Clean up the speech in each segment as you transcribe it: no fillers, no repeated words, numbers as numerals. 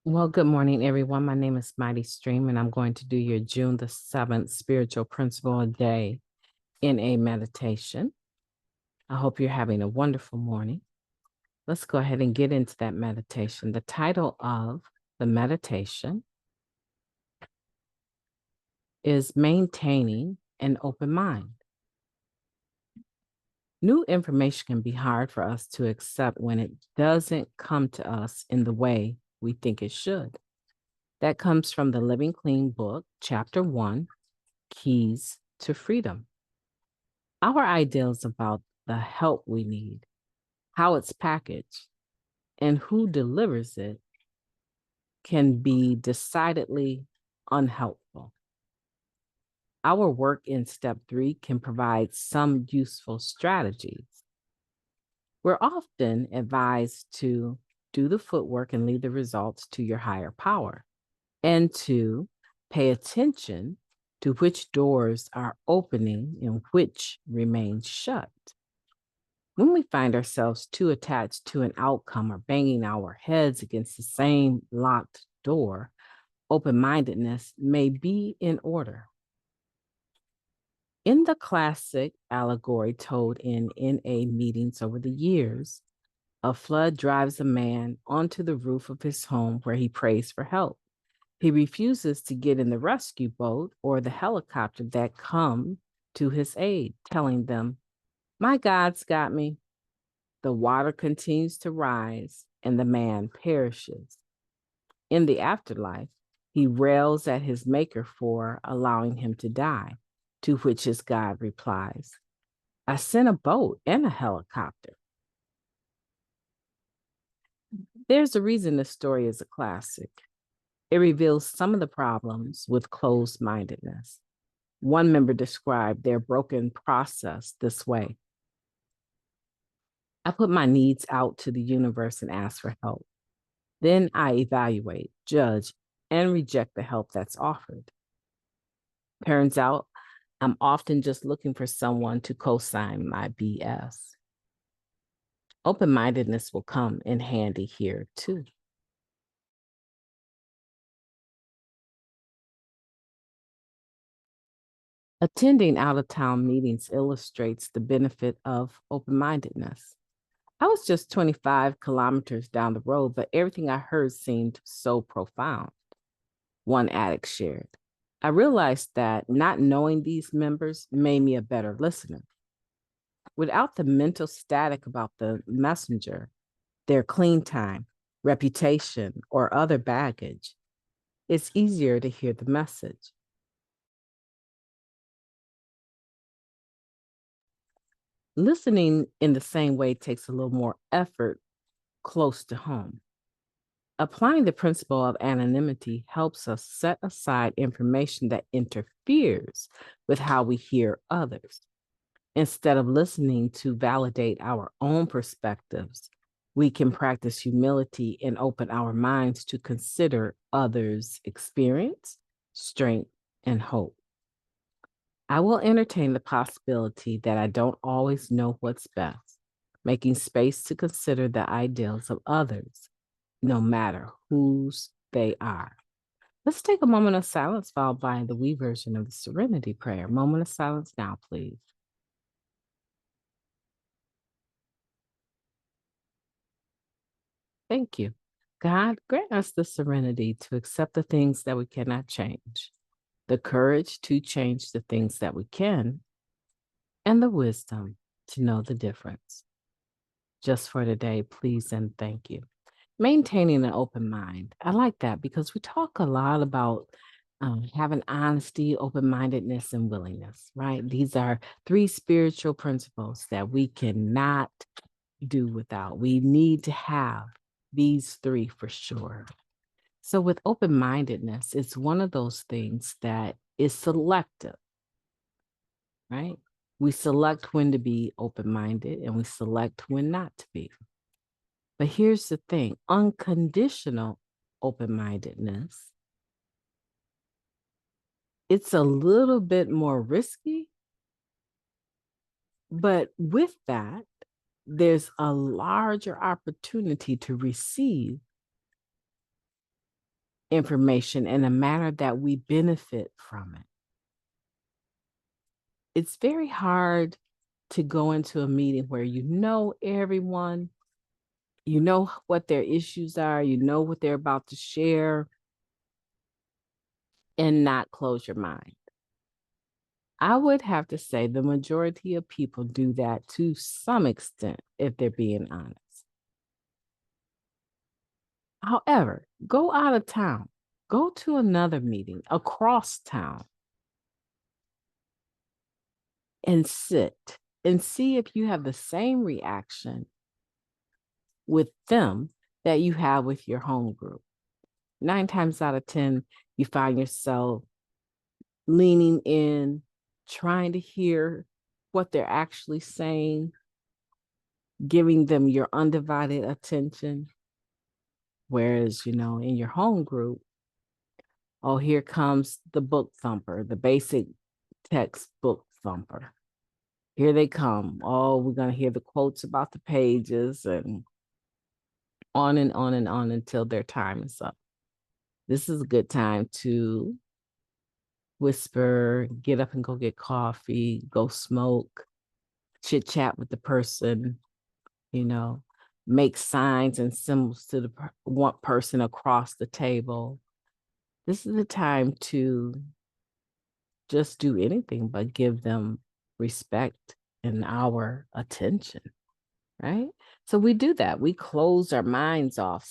Well, good morning, everyone. My name is MightyStream, and I'm going to do your June the 7th spiritual principle a day in a meditation. I hope you're having a wonderful morning. Let's go ahead and get into that meditation. The title of the meditation is Maintaining an Open Mind. New information can be hard for us to accept when it doesn't come to us in the way we think it should. That comes from the Living Clean book, Chapter 1, Keys to Freedom. Our ideas about the help we need, how it's packaged, and who delivers it can be decidedly unhelpful. Our work in step 3 can provide some useful strategies. We're often advised to do the footwork and leave the results to your higher power, and to pay attention to which doors are opening and which remain shut. When we find ourselves too attached to an outcome or banging our heads against the same locked door, open-mindedness may be in order. In the classic allegory told in NA meetings over the years, a flood drives a man onto the roof of his home where he prays for help. He refuses to get in the rescue boat or the helicopter that come to his aid, telling them, "My God's got me." The water continues to rise and the man perishes. In the afterlife, he rails at his maker for allowing him to die, to which his God replies, "I sent a boat and a helicopter." There's a reason this story is a classic. It reveals some of the problems with closed-mindedness. One member described their broken process this way: I put my needs out to the universe and ask for help. Then I evaluate, judge, and reject the help that's offered. Turns out I'm often just looking for someone to co-sign my BS. Open-mindedness will come in handy here too. Attending out-of-town meetings illustrates the benefit of open-mindedness. I was just 25 kilometers down the road, but everything I heard seemed so profound. One addict shared. I realized that not knowing these members made me a better listener. Without the mental static about the messenger, their clean time, reputation, or other baggage, it's easier to hear the message. Listening in the same way takes a little more effort close to home. Applying the principle of anonymity helps us set aside information that interferes with how we hear others. Instead of listening to validate our own perspectives, we can practice humility and open our minds to consider others' experience, strength, and hope. I will entertain the possibility that I don't always know what's best, making space to consider the ideals of others, no matter whose they are. Let's take a moment of silence, followed by the we version of the Serenity Prayer. Moment of silence now, please. Thank you. God, grant us the serenity to accept the things that we cannot change, the courage to change the things that we can, and the wisdom to know the difference. Just for today, please and thank you. Maintaining an open mind. I like that because we talk a lot about having honesty, open-mindedness, and willingness, right? These are 3 spiritual principles that we cannot do without. We need to have these 3 for sure. So with open-mindedness, it's one of those things that is selective, right? We select when to be open-minded and we select when not to be. But here's the thing, unconditional open-mindedness, it's a little bit more risky, but with that, there's a larger opportunity to receive information in a manner that we benefit from it. It's very hard to go into a meeting where you know everyone, you know what their issues are, you know what they're about to share, and not close your mind. I would have to say the majority of people do that to some extent, if they're being honest. However, go out of town, go to another meeting across town and sit and see if you have the same reaction with them that you have with your home group. 9 times out of 10, you find yourself leaning in, trying to hear what they're actually saying, giving them your undivided attention. Whereas, in your home group, oh, here comes the book thumper, the basic textbook thumper. Here they come. Oh, we're going to hear the quotes about the pages and on and on and on until their time is up. This is a good time to whisper, get up and go get coffee, go smoke, chit chat with the person, make signs and symbols to the one person across the table. This is the time to just do anything but give them respect and our attention, right? So we do that. We close our minds off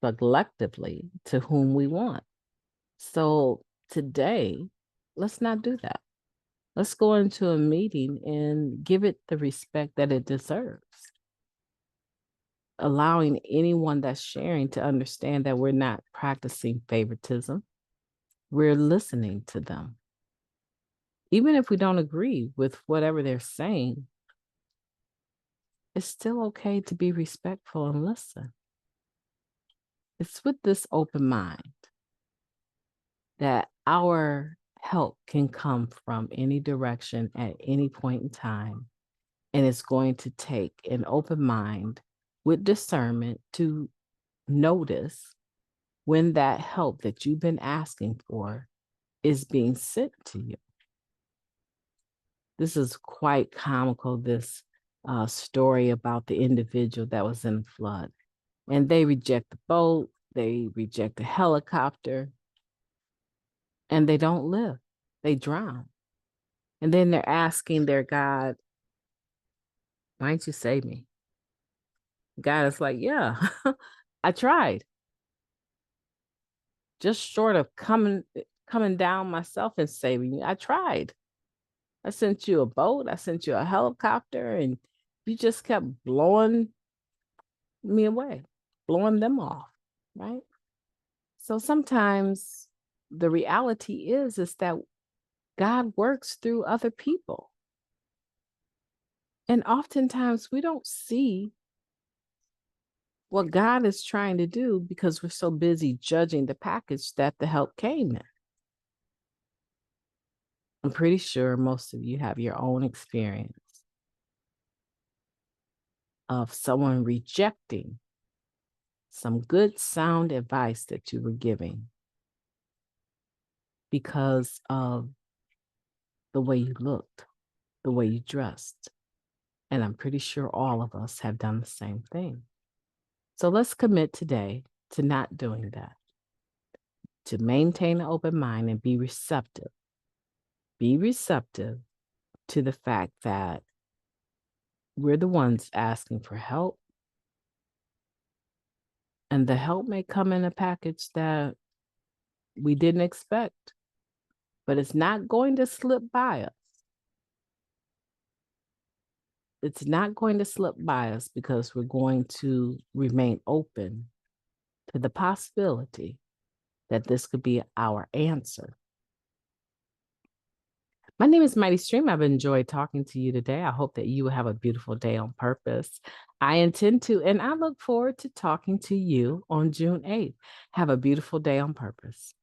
selectively to whom we want. So today, let's not do that. Let's go into a meeting and give it the respect that it deserves. Allowing anyone that's sharing to understand that we're not practicing favoritism. We're listening to them. Even if we don't agree with whatever they're saying, it's still okay to be respectful and listen. It's with this open mind that our help can come from any direction at any point in time. And it's going to take an open mind with discernment to notice when that help that you've been asking for is being sent to you. This is quite comical, this story about the individual that was in the flood. And they reject the boat, they reject the helicopter, and they don't live. They drown. And then they're asking their God, why didn't you save me? God is like, yeah, I tried. Just short of coming down myself and saving you, I tried. I sent you a boat, I sent you a helicopter, and you just kept blowing me away, blowing them off, right? So sometimes the reality is that God works through other people. And oftentimes we don't see what God is trying to do because we're so busy judging the package that the help came in. I'm pretty sure most of you have your own experience of someone rejecting some good sound advice that you were giving because of the way you looked, the way you dressed. And I'm pretty sure all of us have done the same thing. So let's commit today to not doing that, to maintain an open mind and be receptive. Be receptive to the fact that we're the ones asking for help. And the help may come in a package that we didn't expect, but it's not going to slip by us. It's not going to slip by us because we're going to remain open to the possibility that this could be our answer. My name is MightyStream. I've enjoyed talking to you today. I hope that you will have a beautiful day on purpose. I intend to, and I look forward to talking to you on June 8th. Have a beautiful day on purpose.